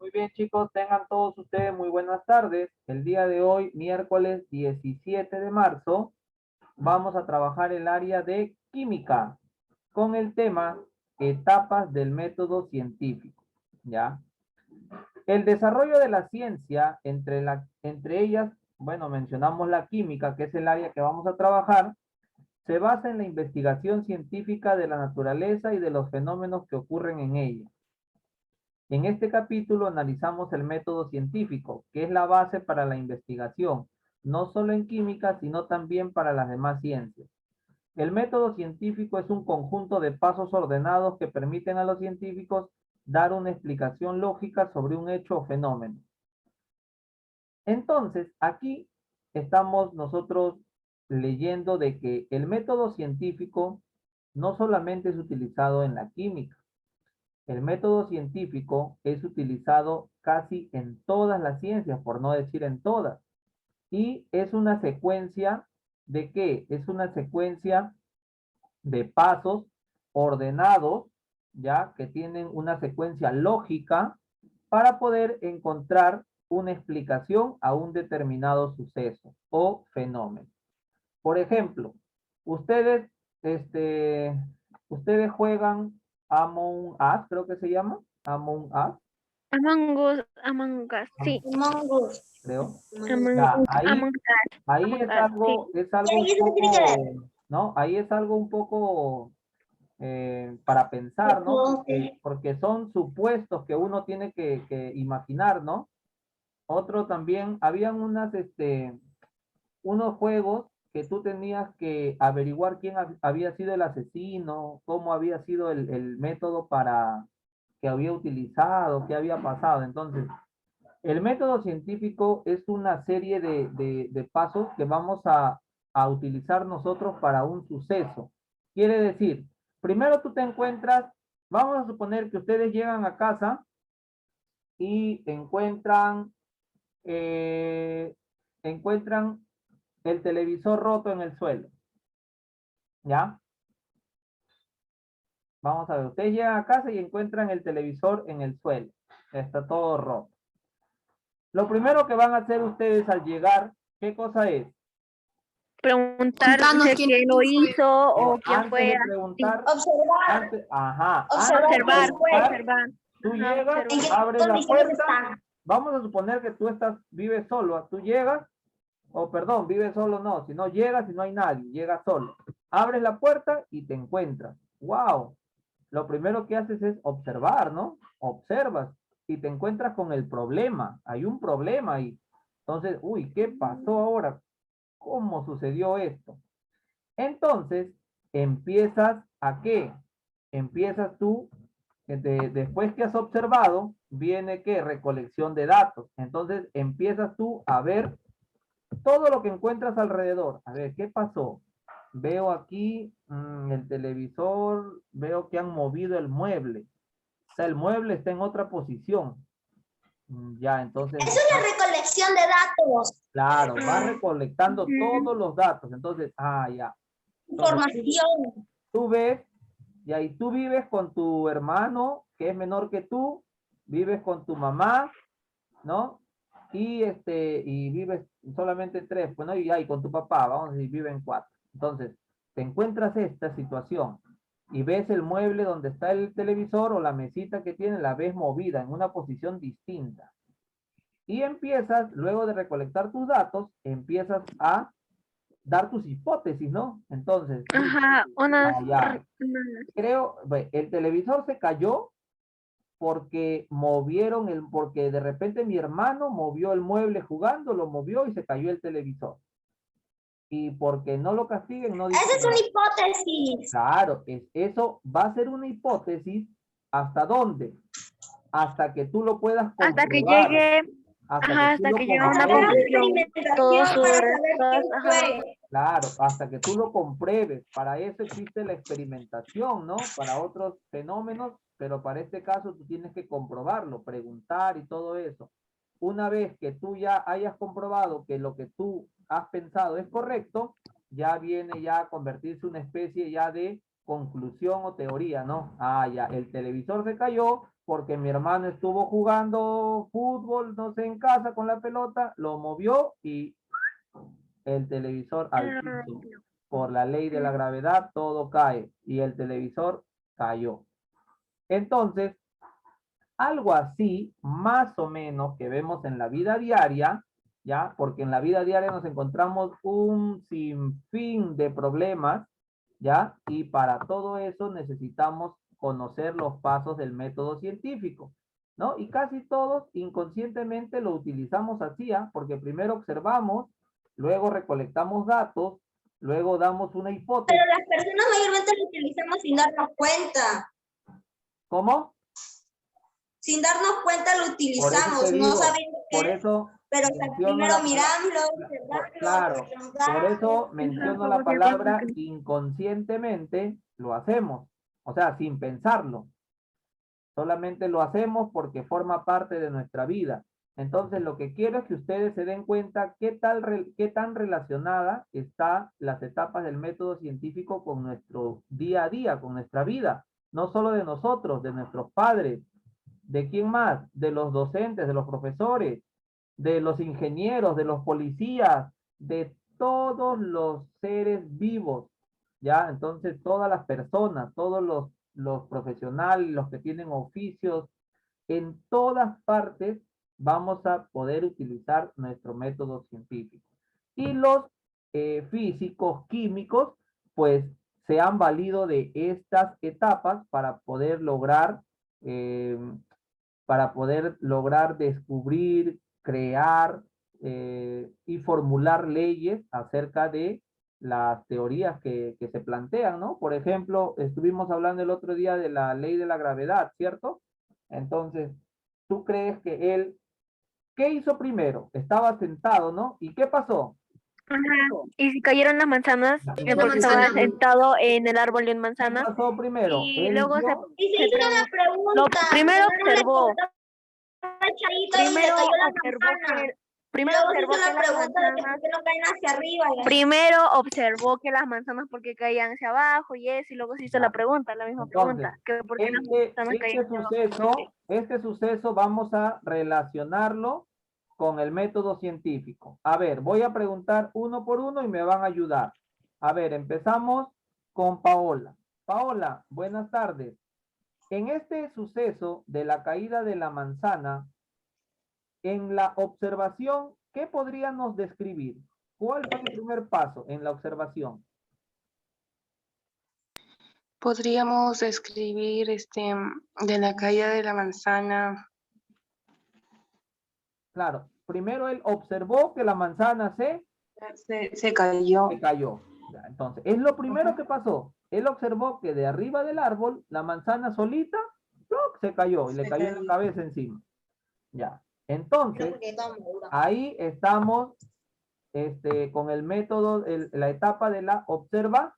Muy bien, chicos, tengan todos ustedes muy buenas tardes. El día de hoy, miércoles 17 de marzo, vamos a trabajar el área de química con el tema etapas del método científico, ¿ya? El desarrollo de la ciencia, entre ellas, bueno, mencionamos la química, que es el área que vamos a trabajar, se basa en la investigación científica de la naturaleza y de los fenómenos que ocurren en ella. En este capítulo analizamos el método científico, que es la base para la investigación, no solo en química, sino también para las demás ciencias. El método científico es un conjunto de pasos ordenados que permiten a los científicos dar una explicación lógica sobre un hecho o fenómeno. Entonces, aquí estamos nosotros leyendo de que el método científico no solamente es utilizado en la química. El método científico es utilizado casi en todas las ciencias, por no decir en todas. Y es una secuencia ¿de qué? Es una secuencia de pasos ordenados, ya que tienen una secuencia lógica para poder encontrar una explicación a un determinado suceso o fenómeno. Por ejemplo, ustedes, este, ustedes juegan Among Us, creo que se llama, Among Us. Among Us, sí. Among Us. Creo. Among, Ya, Among Us. ahí Among Us, sí. es algo un poco, ¿no? Ahí es algo un poco para pensar, ¿no? Porque son supuestos que uno tiene que imaginar, ¿no? Otro también, habían unos juegos que tú tenías que averiguar quién había sido el asesino, cómo había sido el método para que había utilizado, qué había pasado. Entonces, el método científico es una serie de pasos que vamos a utilizar nosotros para un suceso. Quiere decir, primero tú te encuentras, vamos a suponer que ustedes llegan a casa y encuentran el televisor roto en el suelo. ¿Ya? Vamos a ver, ustedes llegan a casa y encuentran el televisor en el suelo. Está todo roto. Lo primero que van a hacer ustedes al llegar, ¿qué cosa es? Preguntar quién lo hizo o quién fue. De preguntar, Observar. Observar. Tú llegas, abres la puerta. Vamos a suponer que tú vives solo. Tú llegas, perdón, vives solo no, si no llegas y no hay nadie, llegas solo. Abres la puerta y te encuentras. ¡Wow! Lo primero que haces es observar, ¿no? Observas y te encuentras con el problema. Hay un problema ahí. Entonces, uy, ¿qué pasó ahora? ¿Cómo sucedió esto? Entonces, empiezas ¿a qué? Empiezas tú, después que has observado, viene ¿qué? Recolección de datos. Entonces, empiezas tú a ver todo lo que encuentras alrededor. A ver, ¿qué pasó? Veo aquí el televisor, veo que han movido el mueble. O sea, el mueble está en otra posición. Ya, entonces... Es una recolección de datos. Claro, va recolectando todos los datos. Entonces, ya. Entonces, Información. tú ves, y ahí tú vives con tu hermano, que es menor que tú, vives con tu mamá, ¿no? Y vives solamente tres, pues, ¿no? Y con tu papá, vamos a decir, viven cuatro. Entonces, te encuentras esta situación y ves el mueble donde está el televisor o la mesita que tiene, la ves movida en una posición distinta. Y empiezas, luego de recolectar tus datos, empiezas a dar tus hipótesis, ¿no? Entonces, creo, el televisor se cayó porque porque de repente mi hermano movió el mueble jugando, lo movió y se cayó el televisor. Y porque no lo castiguen, no dicen. Esa es una hipótesis. Claro, eso va a ser una hipótesis. ¿Hasta dónde? Hasta que tú lo puedas comprobar. Hasta que llegue, hasta que llegue a una conclusión. Claro, hasta que tú lo compruebes. Para eso existe la experimentación, ¿no? Para otros fenómenos, pero para este caso tú tienes que comprobarlo, preguntar y todo eso. Una vez que tú ya hayas comprobado que lo que tú has pensado es correcto, ya viene ya a convertirse una especie ya de conclusión o teoría, ¿no? Ah, ya, el televisor se cayó porque mi hermano estuvo jugando fútbol, no sé, en casa con la pelota, lo movió y el televisor al piso. Por la ley de la gravedad, todo cae y el televisor cayó. Entonces, algo así, más o menos, que vemos en la vida diaria, ¿ya? Porque en la vida diaria nos encontramos un sinfín de problemas, ¿ya? Y para todo eso necesitamos conocer los pasos del método científico, ¿no? Y casi todos inconscientemente lo utilizamos así, ¿ya? Porque primero observamos, luego recolectamos datos, luego damos una hipótesis. Pero las personas mayormente lo utilizamos sin darnos cuenta. ¿Cómo? Sin darnos cuenta lo Por eso utilizamos, te no digo, sabiendo por qué, eso pero menciono primero la mirándolo, claro, por eso menciono la palabra inconscientemente lo hacemos, o sea, sin pensarlo. Solamente lo hacemos porque forma parte de nuestra vida. Entonces, lo que quiero es que ustedes se den cuenta qué tan relacionada están las etapas del método científico con nuestro día a día, con nuestra vida. No solo de nosotros, de nuestros padres. ¿De quién más? De los docentes, de los profesores, de los ingenieros, de los policías, de todos los seres vivos. ¿Ya? Entonces, todas las personas, todos los profesionales, los que tienen oficios, en todas partes vamos a poder utilizar nuestro método científico. Y los físicos, químicos, pues se han valido de estas etapas eh, para poder lograr descubrir, crear y formular leyes acerca de las teorías que se plantean, ¿no? Por ejemplo, estuvimos hablando el otro día de la ley de la gravedad, ¿cierto? Entonces, ¿tú crees que él, qué hizo primero? Estaba sentado, ¿no? ¿Y qué pasó? Ajá. Y si cayeron las manzanas, ¿Y porque estaba sentado en el árbol de qué manzanas, pasó primero? y Él luego vio, Y se hizo una lo pregunta. primero observó, Echadito y le cayó la manzana. primero Luego se observó hizo que la las pregunta de que manzanas, por qué no caen hacia arriba. primero observó que las manzanas porque caían hacia abajo y eso, y luego se hizo la pregunta, la misma entonces, pregunta, que por qué las manzanas caían hacia abajo. este suceso vamos a relacionarlo con el método científico. A ver, voy a preguntar uno por uno y me van a ayudar. A ver, empezamos con Paola. Paola, buenas tardes. En este suceso de la caída de la manzana, en la observación, ¿qué podríamos describir? ¿Cuál fue el primer paso en la observación? Podríamos describir de la caída de la manzana. Claro, primero él observó que la manzana Se cayó. se cayó. Ya, entonces, es lo primero que pasó. Él observó que de arriba del árbol, la manzana solita, ¡pluc!, se cayó y le cayó en la cabeza encima. Ya. Entonces, ahí estamos con el método, la etapa de la observación.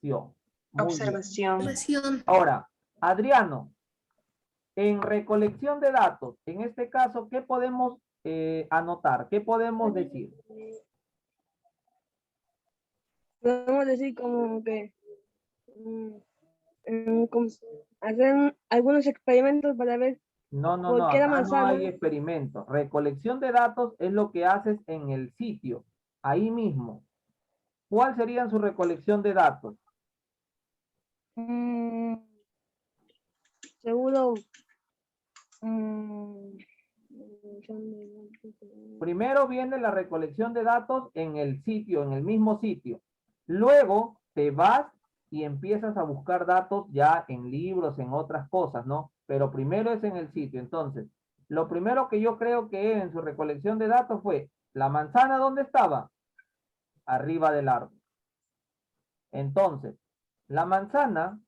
Muy Observación. bien. Ahora, Adriano, en recolección de datos, en este caso, ¿qué podemos anotar? ¿Qué podemos decir? Podemos decir como que como hacer algunos experimentos para ver No, por qué la acá no manzana. hay experimento. Recolección de datos es lo que haces en el sitio, ahí mismo. ¿Cuál sería su recolección de datos? Seguro. Primero viene la recolección de datos en el sitio, en el mismo sitio. Luego te vas y empiezas a buscar datos ya en libros, en otras cosas, ¿no? Pero primero es en el sitio. Entonces, lo primero que yo creo que en su recolección de datos fue, ¿la manzana dónde estaba? Arriba del árbol. Entonces, la manzana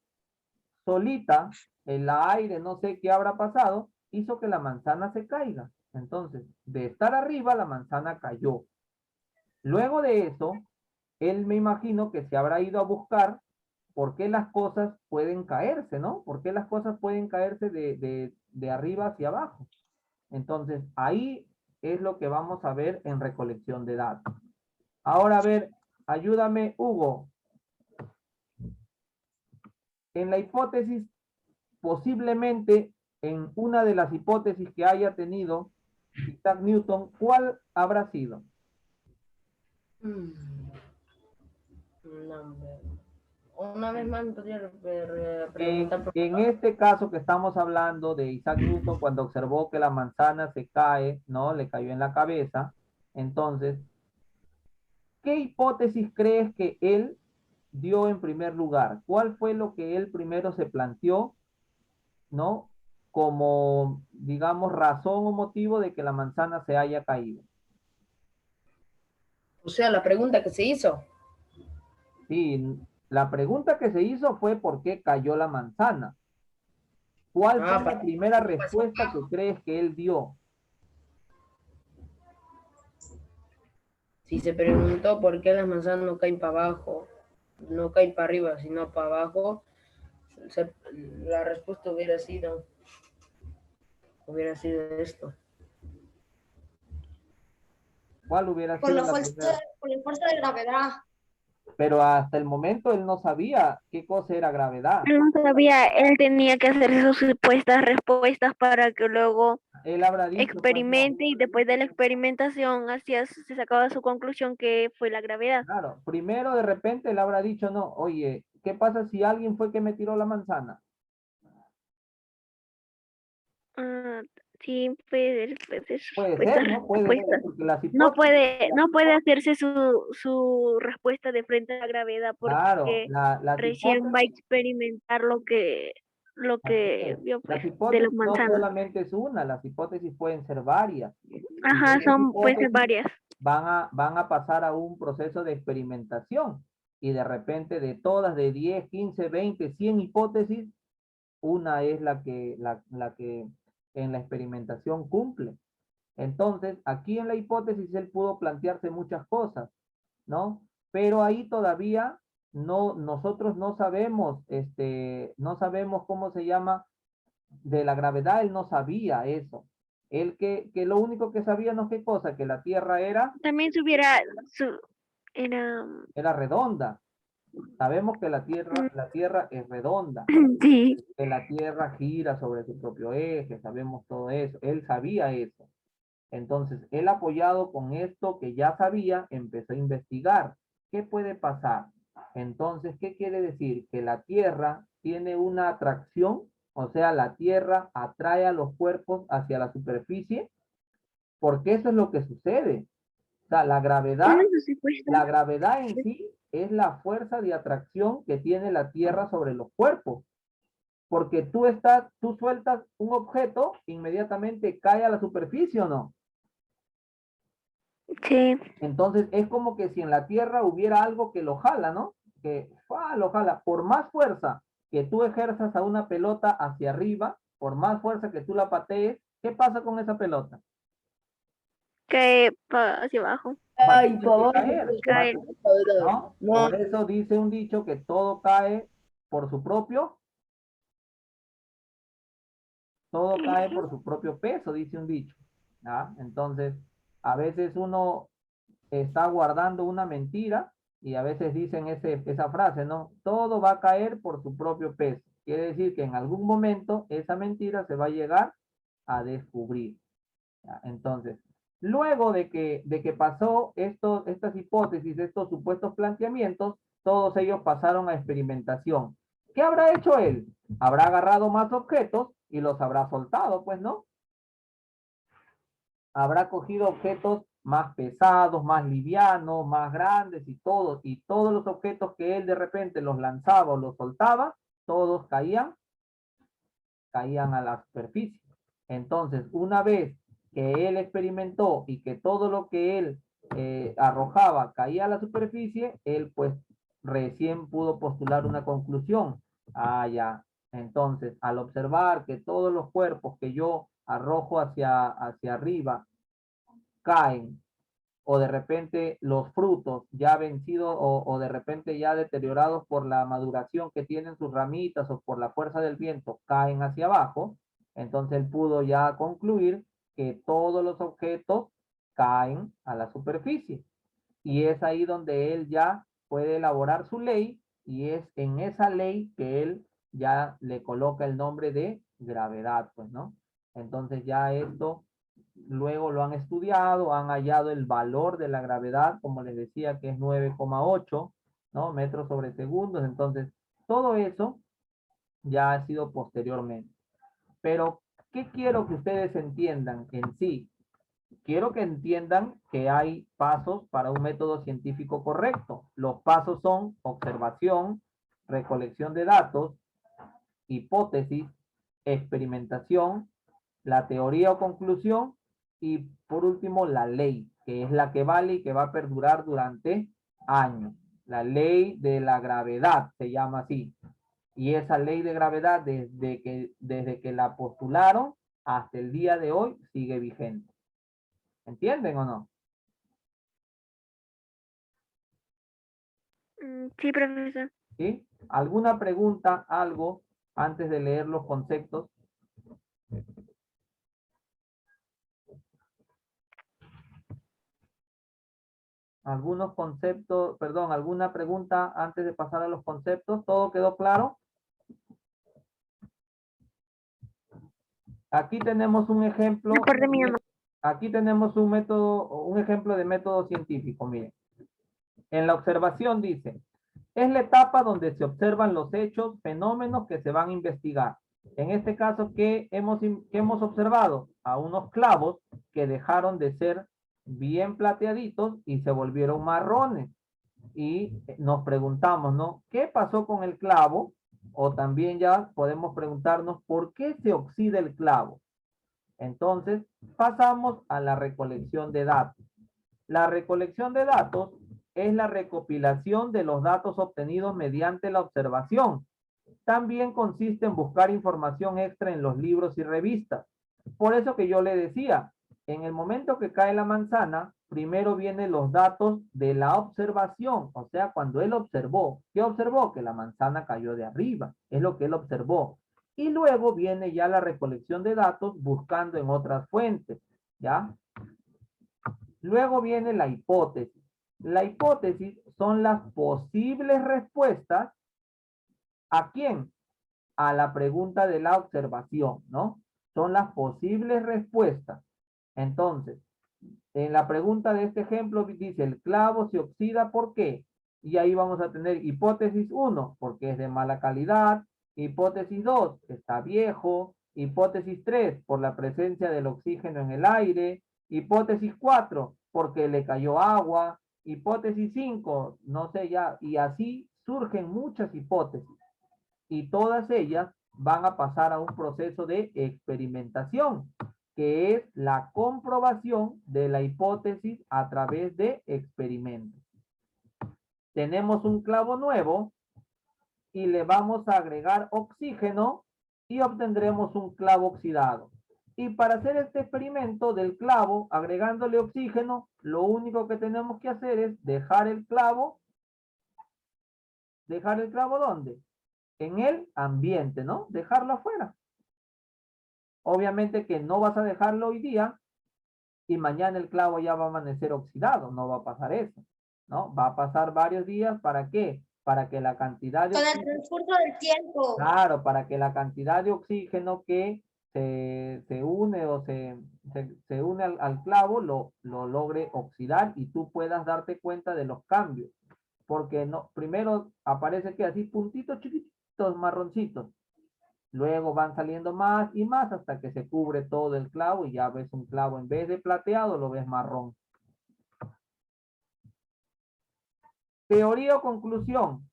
solita, el aire, no sé qué habrá pasado, hizo que la manzana se caiga. Entonces, de estar arriba, la manzana cayó. Luego de eso, él me imagino que se habrá ido a buscar por qué las cosas pueden caerse, ¿no? ¿Por qué las cosas pueden caerse de arriba hacia abajo? Entonces, ahí es lo que vamos a ver en recolección de datos. Ahora, a ver, ayúdame, Hugo. en la hipótesis, posiblemente en una de las hipótesis que haya tenido Isaac Newton, ¿cuál habrá sido? No, una vez más me podría En, preguntar. en este caso que estamos hablando de Isaac Newton, cuando observó que la manzana se cae, ¿no? Le cayó en la cabeza. Entonces, ¿qué hipótesis crees que él dio en primer lugar? ¿Cuál fue lo que él primero se planteó, ¿no? Como, digamos, razón o motivo de que la manzana se haya caído. O sea, la pregunta que se hizo. Sí, la pregunta que se hizo fue ¿por qué cayó la manzana? ¿Cuál fue la primera respuesta que crees que él dio? Si se preguntó por qué las manzanas no caen para abajo, no caen para arriba, sino para abajo, la respuesta hubiera sido esto. ¿Cuál hubiera Por sido la la fuerza, primera? por la fuerza de gravedad. Pero hasta el momento él no sabía qué cosa era gravedad. Él no sabía, él tenía que hacer sus supuestas respuestas para que luego Él habrá dicho, pues, no. experimente y después de la experimentación se sacaba su conclusión que fue la gravedad. Claro, primero de repente él habrá dicho, no, oye, ¿qué pasa si alguien fue que me tiró la manzana? Ah, sí, puede Puede ser, ¿no? Puede ser, porque las hipótesis, no puede hacerse su respuesta de frente a la gravedad claro, porque las recién va a hipótesis, experimentar lo que así es. vio pues Las de las hipótesis no manzanas. solamente es una, las hipótesis pueden ser varias. Y Ajá, esas pueden ser hipótesis varias. van a pasar a un proceso de experimentación. Y de repente de todas, de 10, 15, 20, 100 hipótesis, una es la que en la experimentación cumple. Entonces, aquí en la hipótesis él pudo plantearse muchas cosas, ¿no? Pero ahí todavía no, nosotros no sabemos, no sabemos cómo se llama de la gravedad, él no sabía eso. Él que lo único que sabía no qué cosa, que la Tierra También era era redonda. Sabemos que la mm, Tierra es redonda, sí, que la Tierra gira sobre su propio eje, sabemos todo eso. Él sabía eso. Entonces, él apoyado con esto que ya sabía, empezó a investigar. ¿Qué puede pasar? Entonces, ¿qué quiere decir? Que la Tierra tiene una atracción, o sea, la Tierra atrae a los cuerpos hacia la superficie, porque eso es lo que sucede. O sea, la gravedad en sí es la fuerza de atracción que tiene la Tierra sobre los cuerpos. Porque tú sueltas un objeto, inmediatamente cae a la superficie o no. sí, Entonces es como que si en la Tierra hubiera algo que lo jala, ¿no? Que lo jala. Por más fuerza que tú ejerzas a una pelota hacia arriba, por más fuerza que tú la patees, ¿qué pasa con esa pelota? que hacia abajo. Va a Ay, tener por que favor. caer, Cae. ¿no? No, Por eso dice un dicho que todo cae por su propio, todo cae por su propio peso, dice un dicho. ¿Ah? Entonces, a veces uno está guardando una mentira y a veces dicen esa frase, ¿no? Todo va a caer por su propio peso. Quiere decir que en algún momento esa mentira se va a llegar a descubrir. ¿Ya? Entonces, luego de que pasó estas hipótesis, estos supuestos planteamientos, todos ellos pasaron a experimentación. ¿Qué habrá hecho él? Habrá agarrado más objetos y los habrá soltado, pues, ¿no? Habrá cogido objetos más pesados, más livianos, más grandes y todos los objetos que él de repente los lanzaba o los soltaba, todos caían a la superficie. Entonces, una vez que él experimentó y que todo lo que él arrojaba caía a la superficie, él pues recién pudo postular una conclusión. Ah, ya. Entonces, al observar que todos los cuerpos que yo arrojo hacia arriba caen, o de repente los frutos ya vencidos o de repente ya deteriorados por la maduración que tienen sus ramitas o por la fuerza del viento caen hacia abajo, entonces él pudo ya concluir que todos los objetos caen a la superficie. Y es ahí donde él ya puede elaborar su ley y es en esa ley que él ya le coloca el nombre de gravedad, pues, ¿no? Entonces ya esto, luego lo han estudiado, han hallado el valor de la gravedad, como les decía, que es 9,8, ¿no? Metros sobre segundos. Entonces, todo eso ya ha sido posteriormente. Pero, ¿qué quiero que ustedes entiendan en sí? Quiero que entiendan que hay pasos para un método científico correcto. Los pasos son observación, recolección de datos, hipótesis, experimentación, la teoría o conclusión y por último la ley, que es la que vale y que va a perdurar durante años. La ley de la gravedad se llama así. Y esa ley de gravedad desde que la postularon hasta el día de hoy sigue vigente. ¿Entienden o no? Sí, profesor. ¿Sí? ¿Alguna pregunta, algo, antes de leer los conceptos? Algunos conceptos, perdón, alguna pregunta antes de pasar a los conceptos. ¿Todo quedó claro? Aquí tenemos un ejemplo. De parte mía no. Aquí tenemos un método, un ejemplo de método científico, miren. En la observación dice, es la etapa donde se observan los hechos, fenómenos que se van a investigar. En este caso, ¿qué hemos observado? A unos clavos que dejaron de ser bien plateaditos y se volvieron marrones. Y nos preguntamos, ¿no? ¿Qué pasó con el clavo? O también ya podemos preguntarnos, ¿por qué se oxida el clavo? Entonces, pasamos a la recolección de datos. La recolección de datos es la recopilación de los datos obtenidos mediante la observación. También consiste en buscar información extra en los libros y revistas. Por eso que yo le decía, en el momento que cae la manzana, primero vienen los datos de la observación. O sea, cuando él observó, ¿qué observó? Que la manzana cayó de arriba. Es lo que él observó. Y luego viene ya la recolección de datos buscando en otras fuentes. ¿Ya? Luego viene la hipótesis. La hipótesis son las posibles respuestas. ¿A quién? A la pregunta de la observación, ¿no? Son las posibles respuestas. Entonces, en la pregunta de este ejemplo dice, el clavo se oxida, ¿por qué? Y ahí vamos a tener hipótesis 1, porque es de mala calidad. Hipótesis 2, está viejo. Hipótesis 3, por la presencia del oxígeno en el aire. Hipótesis 4, porque le cayó agua. Hipótesis 5, no sé ya. Y así surgen muchas hipótesis. Y todas ellas van a pasar a un proceso de experimentación, que es la comprobación de la hipótesis a través de experimentos. Tenemos un clavo nuevo y le vamos a agregar oxígeno y obtendremos un clavo oxidado. Y para hacer este experimento del clavo, agregándole oxígeno, lo único que tenemos que hacer es dejar el clavo. ¿Dejar el clavo dónde? En el ambiente, ¿no? Dejarlo afuera. Obviamente que no vas a dejarlo hoy día y mañana el clavo ya va a amanecer oxidado. No va a pasar eso, ¿no? Va a pasar varios días. ¿Para qué? Para que la cantidad de Con el oxígeno, transcurso del tiempo. claro, para que la cantidad de oxígeno que se une o se une al clavo lo logre oxidar y tú puedas darte cuenta de los cambios. Porque no, primero aparece que así puntitos chiquitos marroncitos. Luego van saliendo más y más hasta que se cubre todo el clavo y ya ves un clavo en vez de plateado lo ves marrón. Teoría o conclusión.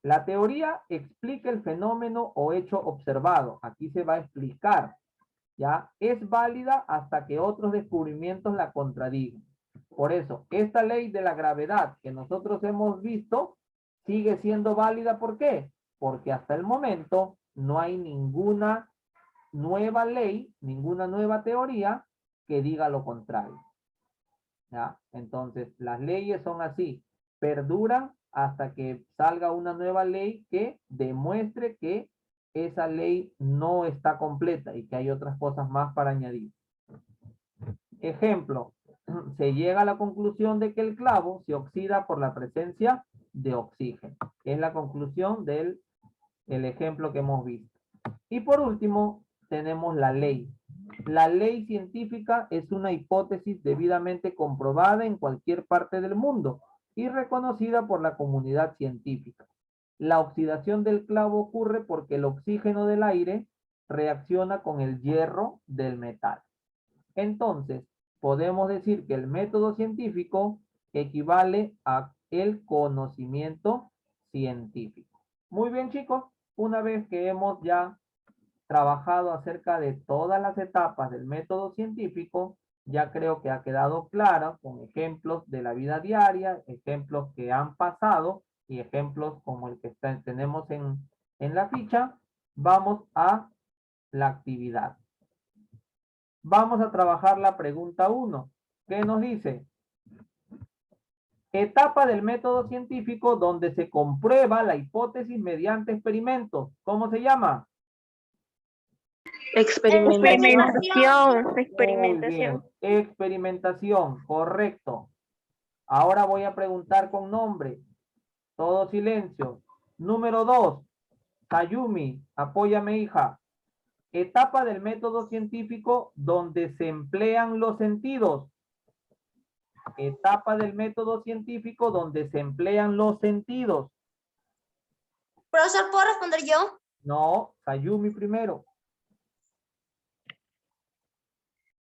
La teoría explica el fenómeno o hecho observado. Aquí se va a explicar. ¿Ya? Es válida hasta que otros descubrimientos la contradigan. Por eso, esta ley de la gravedad que nosotros hemos visto sigue siendo válida. ¿Por qué? Porque hasta el momento no hay ninguna nueva ley, ninguna nueva teoría que diga lo contrario. ¿Ya? Entonces, las leyes son así, perduran hasta que salga una nueva ley que demuestre que esa ley no está completa y que hay otras cosas más para añadir. Ejemplo, se llega a la conclusión de que el clavo se oxida por la presencia de oxígeno. Es la conclusión del el ejemplo que hemos visto. Y por último, tenemos la ley. La ley científica es una hipótesis debidamente comprobada en cualquier parte del mundo y reconocida por la comunidad científica. La oxidación del clavo ocurre porque el oxígeno del aire reacciona con el hierro del metal. Entonces, podemos decir que el método científico equivale a el conocimiento científico. Muy bien, chicos. Una vez que hemos ya trabajado acerca de todas las etapas del método científico, ya creo que ha quedado claro con ejemplos de la vida diaria, ejemplos que han pasado y ejemplos como el que tenemos en la ficha. Vamos a la actividad. Vamos a trabajar la pregunta 1. ¿Qué nos dice? Etapa del método científico donde se comprueba la hipótesis mediante experimentos. ¿Cómo se llama? Experimentación. Muy Experimentación. bien. Experimentación, correcto. Ahora voy a preguntar con nombre. Todo silencio. Número 2. Sayumi, apóyame, hija. Etapa del método científico donde se emplean los sentidos. Etapa del método científico donde se emplean los sentidos. Profesor, ¿puedo responder yo? No, Sayumi primero.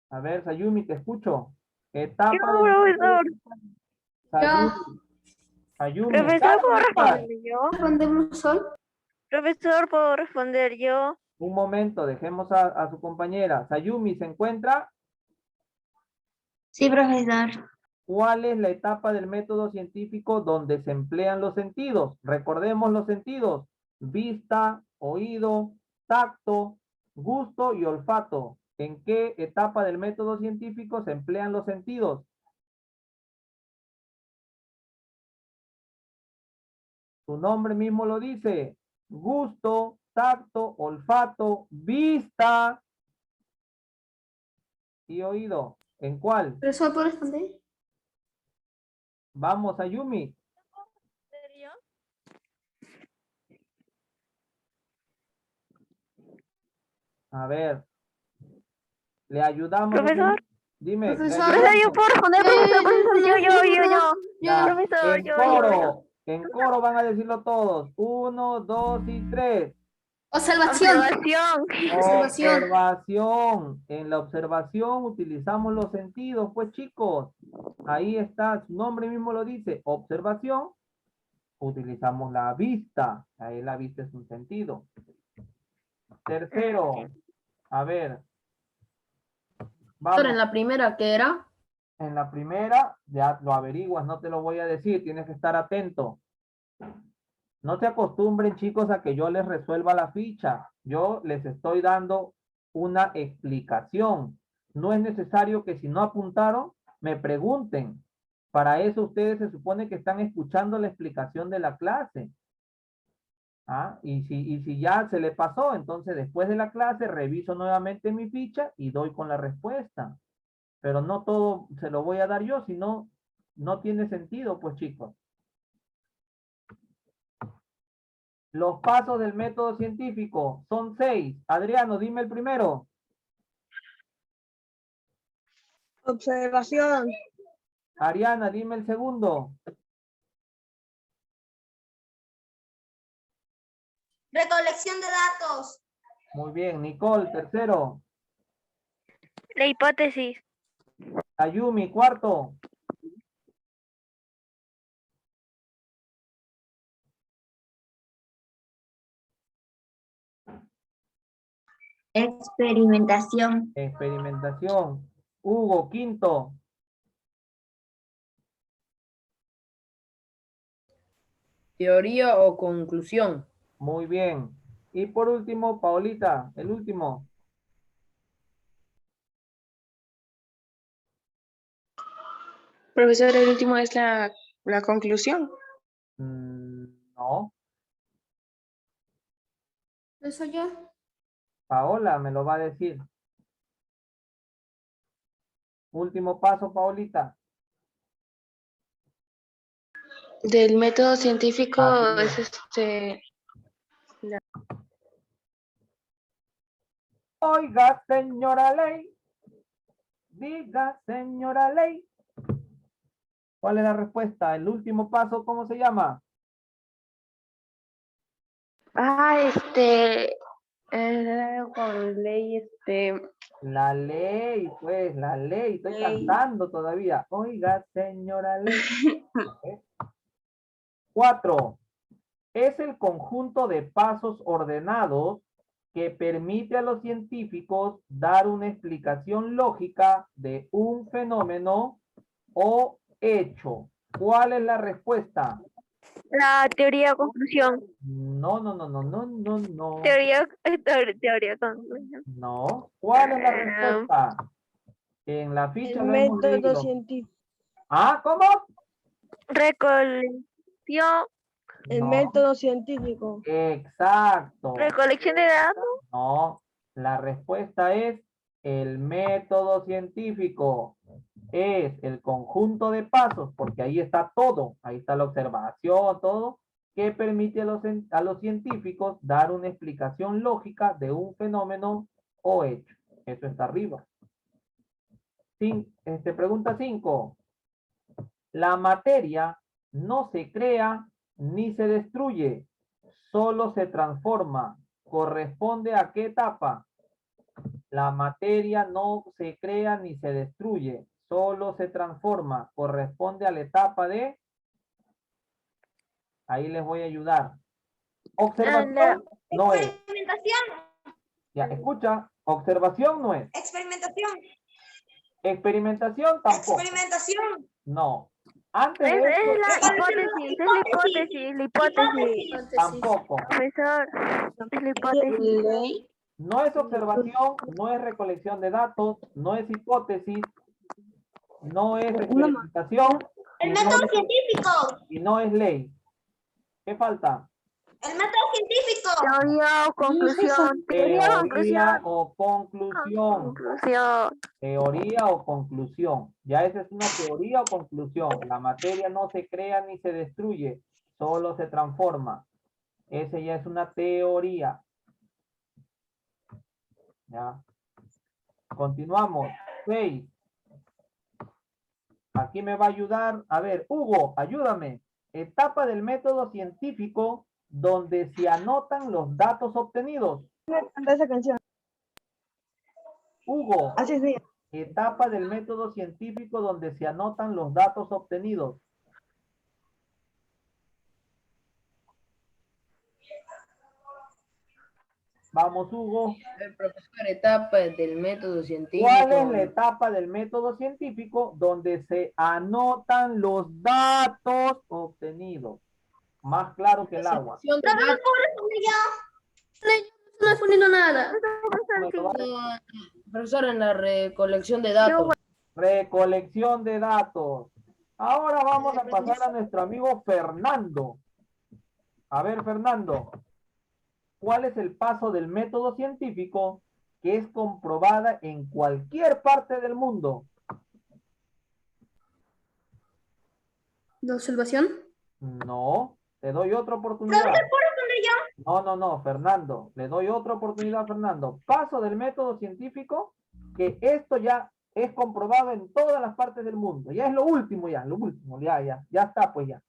A ver, Sayumi, te escucho. Etapa Yo, del profesor. Sayumi. Sayumi, Profesor, ¿puedo Carlos, responder yo? ¿Respondemos sol? Profesor, ¿puedo responder yo? un momento, dejemos a su compañera. Sayumi, ¿se encuentra? Sí, profesor. ¿Cuál es la etapa del método científico donde se emplean los sentidos? Recordemos los sentidos. Vista, oído, tacto, gusto y olfato. ¿En qué etapa del método científico se emplean los sentidos? Su nombre mismo lo dice. Gusto, tacto, olfato, vista y oído. ¿En cuál? ¿Profesor, puedo responder? Vamos, Ayumi. A ver. Le ayudamos. Profesor. Dime. Profesor. Profesor, yo puedo responder, profesor. Yo. Ya, Profesor, en yo. coro. En coro van a decirlo todos. 1, 2 y 3. Observación. Observación. Observación. En la observación utilizamos los sentidos, pues chicos. Ahí está, su nombre mismo lo dice. Observación. Utilizamos la vista. Ahí la vista es un sentido. Tercero. A ver. Vamos. Pero en la primera, ¿qué era? En la primera, ya lo averiguas, no te lo voy a decir, tienes que estar atento. No se acostumbren, chicos, a que yo les resuelva la ficha. Yo les estoy dando una explicación. No es necesario que si no apuntaron, me pregunten. Para eso ustedes se supone que están escuchando la explicación de la clase. ¿Ah? Y si ya se le pasó, entonces después de la clase reviso nuevamente mi ficha y doy con la respuesta. Pero no todo se lo voy a dar yo, sino no tiene sentido, pues chicos. Los pasos del método científico son 6. Adriano, dime el primero. Observación. Ariana, dime el segundo. Recolección de datos. Muy bien, Nicole, tercero. La hipótesis. Ayumi, cuarto. Experimentación. Experimentación. Hugo, quinto. Teoría o conclusión. Muy bien. Y por último, Paolita, el último. Profesor, el último es la conclusión. No. ¿Eso yo? Paola me lo va a decir. Último paso, Paolita. Del método científico Así es Oiga, señora Ley. Diga, señora Ley. ¿Cuál es la respuesta? El último paso, ¿cómo se llama? Con ley, La ley, pues, la ley. Estoy cantando todavía. Oiga, señora Ley. ¿Eh? 4. Es el conjunto de pasos ordenados que permite a los científicos dar una explicación lógica de un fenómeno o hecho. ¿Cuál es la respuesta? La teoría de conclusión. No, no, no, no, no, no, no. Teoría de conclusión. No. ¿Cuál es la respuesta? En la ficha El lo hemos método leído. científico. Ah, ¿cómo? Recolección. El No. método científico. Exacto. Recolección de datos. No, la respuesta es el método científico. Es el conjunto de pasos, porque ahí está todo. Ahí está la observación, todo, que permite a los científicos dar una explicación lógica de un fenómeno o hecho. Eso está arriba. Pregunta 5. La materia no se crea ni se destruye, solo se transforma. ¿Corresponde a qué etapa? La materia no se crea ni se destruye, solo se transforma. Corresponde a la etapa de... Ahí les voy a ayudar. Observación no es. Experimentación. Ya, escucha. Observación no es. Experimentación. Experimentación tampoco. Experimentación. No. Antes Es de esto, la hipótesis. tampoco. Profesor, es la hipótesis. ley. No es observación, no es recolección de datos, no es hipótesis, no es experimentación El método científico. y no es ley. ¿Qué falta? El método científico. Teoría o conclusión. Teoría o Teoría conclusión. o conclusión. Conclusión. Teoría o conclusión. Ya esa es una teoría o conclusión. La materia no se crea ni se destruye, solo se transforma. Esa ya es una teoría. Ya. Continuamos. 6. Aquí me va a ayudar. A ver, Hugo, ayúdame. Etapa del método científico donde se anotan los datos obtenidos. Canta esa canción. Hugo, Así es. etapa del método científico donde se anotan los datos obtenidos. Vamos, Hugo. Profesor, etapa del método científico. ¿Cuál es la etapa del método científico donde se anotan los datos obtenidos? Más claro que el agua. No he respondido nada. Profesor, en la recolección de datos. Recolección de datos. Ahora vamos a pasar a nuestro amigo Fernando. A ver, Fernando. ¿Cuál es el paso del método científico que es comprobada en cualquier parte del mundo? ¿La observación? No, te doy otra oportunidad. No, Fernando. Le doy otra oportunidad a Fernando. Paso del método científico que esto ya es comprobado en todas las partes del mundo. Ya es lo último, ya está, pues ya.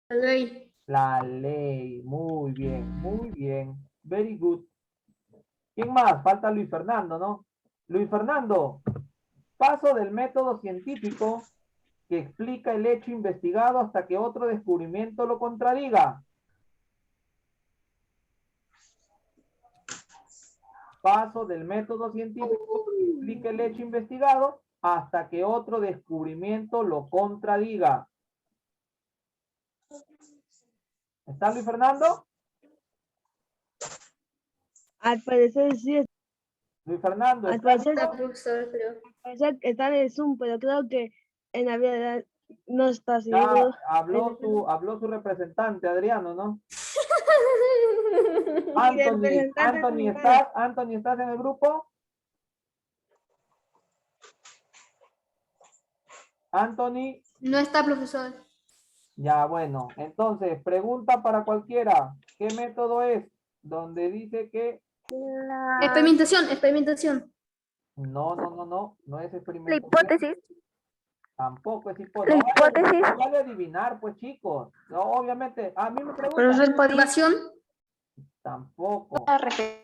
La ley. La ley, muy bien, very good. ¿Quién más? Falta Luis Fernando, ¿no? Luis Fernando, paso del método científico que explica el hecho investigado hasta que otro descubrimiento lo contradiga. Paso del método científico que explica el hecho investigado hasta que otro descubrimiento lo contradiga. ¿Está Luis Fernando? Al parecer sí. Luis Fernando. Al parecer está en el Zoom, pero creo que en la vida no está así. Ya habló su representante, Adriano, ¿no? Anthony, ¿estás en el grupo? Anthony. No está, profesor. Ya, bueno. Entonces, pregunta para cualquiera. ¿Qué método es? Donde dice que Experimentación. No es La experimentación. hipótesis. Tampoco es hipótesis. La hipótesis. No vale adivinar, pues chicos. No, obviamente, a mí me preguntan. Profesor, ¿podría Observación. Tampoco. repetir?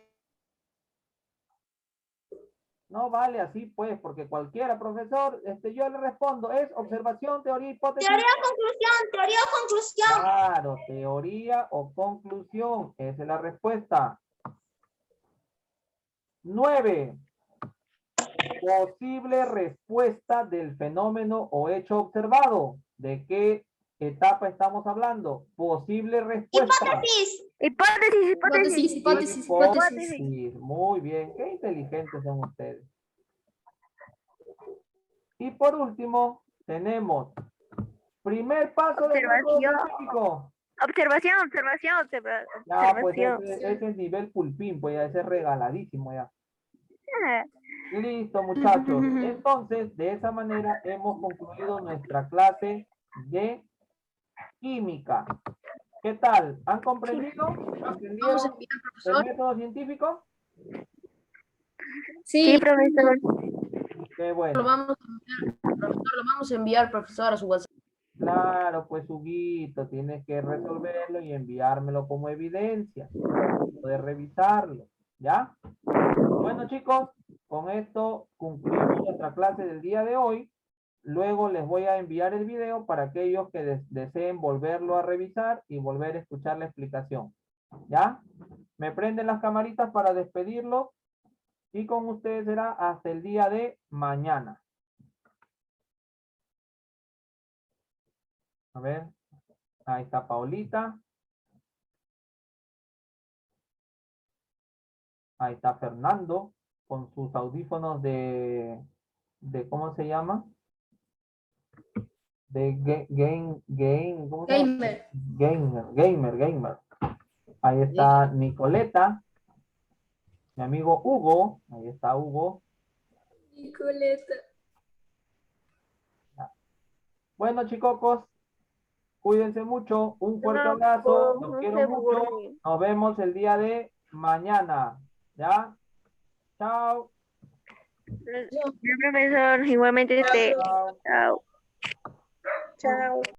No vale así, pues, porque cualquiera, profesor, yo le respondo, es observación, teoría, hipótesis. Teoría o conclusión. Claro, teoría o conclusión. Esa es la respuesta. 9. Posible respuesta del fenómeno o hecho observado. ¿De qué etapa estamos hablando? Posible respuesta. Hipótesis. Hipótesis. Muy bien. Qué inteligentes son ustedes. Y por último, tenemos primer paso del método Observación. científico. Observación. Ya, pues ese es nivel pulpín, pues ya ese es regaladísimo ya. Ah, Listo, muchachos. Entonces, de esa manera hemos concluido nuestra clase de química. ¿Qué tal? ¿Han comprendido? ¿Entendieron Vamos a enviar, el profesor. método científico? Sí, profesor. Qué Lo bueno. vamos a enviar, profesor, lo vamos a enviar, profesor, a su WhatsApp. Claro, pues Huguito, tienes que resolverlo y enviármelo como evidencia. Para poder revisarlo. ¿Ya? Bueno, chicos, con esto concluimos nuestra clase del día de hoy. Luego les voy a enviar el video para aquellos que deseen volverlo a revisar y volver a escuchar la explicación. ¿Ya? Me prenden las camaritas para despedirlos y con ustedes será hasta el día de mañana. A ver, ahí está Paulita. Ahí está Fernando con sus audífonos de ¿cómo se llama? De ¿cómo se llama? Gamer. Ahí está Nicoleta, mi amigo Hugo, ahí está Hugo. Nicoleta. Bueno, chicos, cuídense mucho, un fuerte No, abrazo, no los se quiero mucho, burlen. nos vemos el día de mañana, ¿ya? Chao. Profesor, igualmente Chao. Chao. Chao.